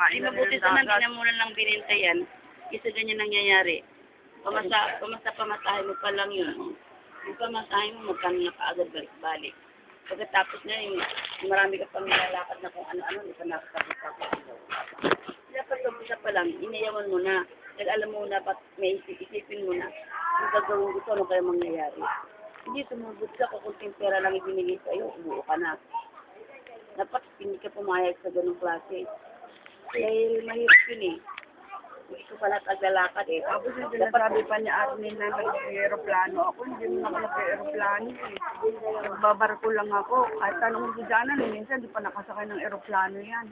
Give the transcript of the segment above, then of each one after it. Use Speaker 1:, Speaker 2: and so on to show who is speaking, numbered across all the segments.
Speaker 1: Hindi
Speaker 2: na
Speaker 1: mabuti
Speaker 2: rin ng
Speaker 1: sana
Speaker 2: dagat.
Speaker 1: minamuran lang bininta yan. Isa ganyan nangyayari. Pamasahe mo pa lang yun. Oh. Yung pamasahe mo, magkano na kaagad balik-balik. Pagkatapos na yung marami ka pang nilalakad na kung ano-ano, hindi ka nakakapagpapag. Dapat umpisa pa lang, inayawan mo na. Dahil alam mo na, may isipin mo na, kung gagawin gusto, ano kaya mangyayari. Hindi sumubot ka, kung kunting pera lang ibinigay sa'yo, umuo ka na. Dapat hindi ka pumayag sa ganung klase. Dahil mahirap yun eh. Hindi ko pala taglalakad eh.
Speaker 2: Tapos yung sinasabi pa niya Armin na nag-aeroplano ako, hindi mo naman nag-aeroplano eh. Nagbabarko lang ako. Kahit tanong ko dyan, minsan di pa nakasakay ng aeroplano yan.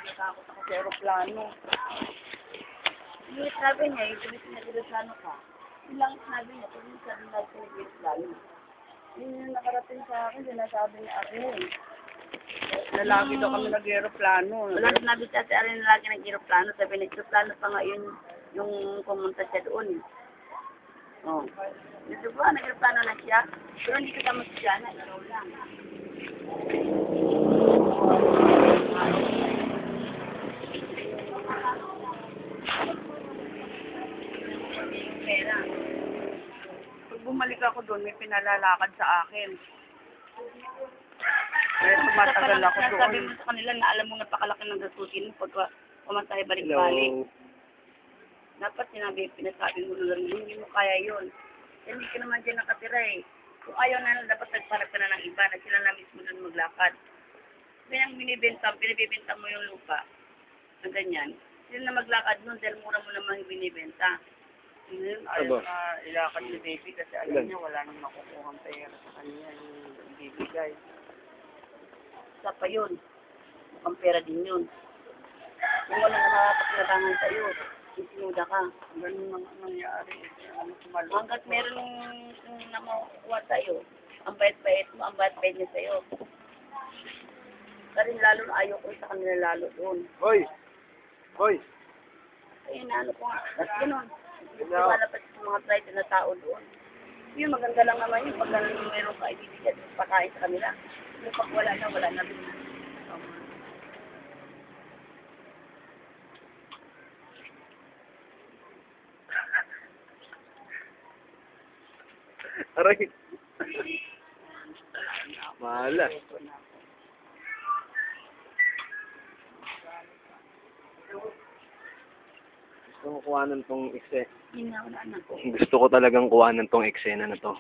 Speaker 2: Natakot ako sa aeroplano.
Speaker 1: Hindi sabi niya, yung sabi nag-aeroplano ka. Yun lang sabi niya, kung yung sabi na nag-aeroplano.
Speaker 2: Yun yung nakarating sa akin, sinasabi ni Armin. Lalaki daw kami nag-aeroplano.
Speaker 1: Wala sinabi sa si Arin na lagi nag-aeroplano. Sabi nag-aeroplano pa nga yun yung pumunta siya doon. Oh. Dito ba, nag-aeroplano na siya? Pero hindi kasama si Jana, ikaw lang. Pera.
Speaker 2: Pag bumalik ako doon, may pinalalakad sa akin. Kaya tumatagal ako doon.
Speaker 1: Sabi mo sa kanila na alam mo napakalaki ng gasutin mo pag pumatay balik-balik. Dapat pinasabi mo lang, hindi mo kaya yun. Hindi ka naman dyan nakatira eh. Kung ayaw na dapat nagparap ka na ng iba na sila na mismo doon maglakad. Kaya binibenta mo yung lupa na ganyan. Sila na maglakad nun dahil mura mo naman yung binibenta.
Speaker 2: Ayaw na ilakad ni Baby kasi alam niya wala nang makukuha ang pera sa kanya yung bibigay.
Speaker 1: Isa pa yun. Mukhang pera din yun. Kung wala na makapaglabangan sa'yo, isinuda ka.
Speaker 2: Ganun nang nangyari.
Speaker 1: Hanggat meron na makukuha sa'yo, ang bait-bait mo, ang bait-bait niya sa'yo. Pero lalo na ayaw ko sa kanila lalo doon.
Speaker 3: Hoy! Hoy!
Speaker 1: Ayun na ano ko nga. Tapos ganun. Wala pa sa mga try na tao doon. Yun, maganda lang naman yun. Pag meron ka ibibigay at pakain sa kanila. Pero pag wala na din na.
Speaker 3: Aray! Mahala. Gusto ko kuhanan tong ekse.
Speaker 1: Yun nga, wala na ko.
Speaker 3: Gusto ko talagang kuhanan tong eksena na to.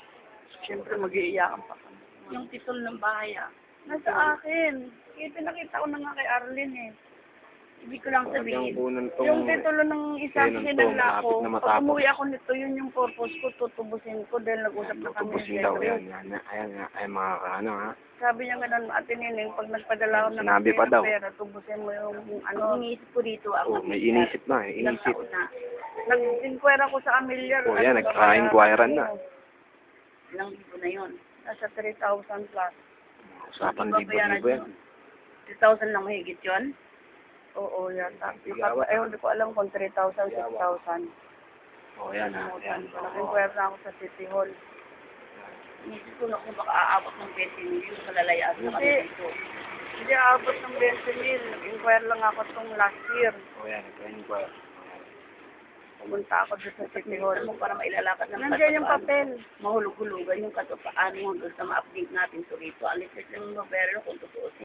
Speaker 2: Siyempre mag-iiyakan pa kami.
Speaker 1: Yung titol ng bahay
Speaker 2: Nasa akin. Pinakita ko na nga kay Arlene eh.
Speaker 1: Ibig ko lang
Speaker 3: Talagang
Speaker 1: sabihin.
Speaker 3: kunan tong
Speaker 2: Yung titulo ng isang
Speaker 3: Kailan to,
Speaker 2: sinanla
Speaker 3: malapit
Speaker 2: ko,
Speaker 3: na
Speaker 2: pag
Speaker 3: matapos.
Speaker 2: umuwi ako nito, yun yung purpose ko, tutubusin ko dahil nag-usap na kami.
Speaker 3: tubusin daw yan. Ayan nga. Ay mga ano ha.
Speaker 2: Sabi niya ganun, Ate Nining, pag nagpadala ako ng
Speaker 3: Sinabi pa daw.
Speaker 2: pera, tubusin mo yung ano.
Speaker 1: Ang iniisip ko dito,
Speaker 3: Oh, may inisip na eh.
Speaker 1: ilang
Speaker 3: Inisip.
Speaker 1: taon na.
Speaker 2: Nag-inquire ako sa Amilyar.
Speaker 3: Oh, yan, nagka-inquirean na.
Speaker 1: Ilang libo na yun.
Speaker 2: Nasa 3,000 plus.
Speaker 3: Usapan
Speaker 1: Babayaran
Speaker 3: libo-libo yan.
Speaker 1: yun. 2,000 lang mahigit yun.
Speaker 2: Oo, yata.
Speaker 3: Bigawan.
Speaker 2: Hindi ko alam kung 3,000, 6,000.
Speaker 3: Oh, yan ha. Yan.
Speaker 2: Nag-inquire na ako sa City Hall.
Speaker 1: Inisip ko na kung baka aabot ng 20 million sa lalayas na kami
Speaker 2: Hindi.
Speaker 1: dito.
Speaker 2: Hindi aabot ng 20 mil. Nag-inquire lang ako tong last year.
Speaker 3: Oh, yan. Nagka-inquire.
Speaker 2: Pumunta ako doon sa City Hall.
Speaker 1: Mo para mailalakad ng
Speaker 2: Nandiyan yung papel.
Speaker 1: mahulog-hulugan yung katupaan mo hanggang sa ma-update natin. So rito, alis lang yung pero kung totoo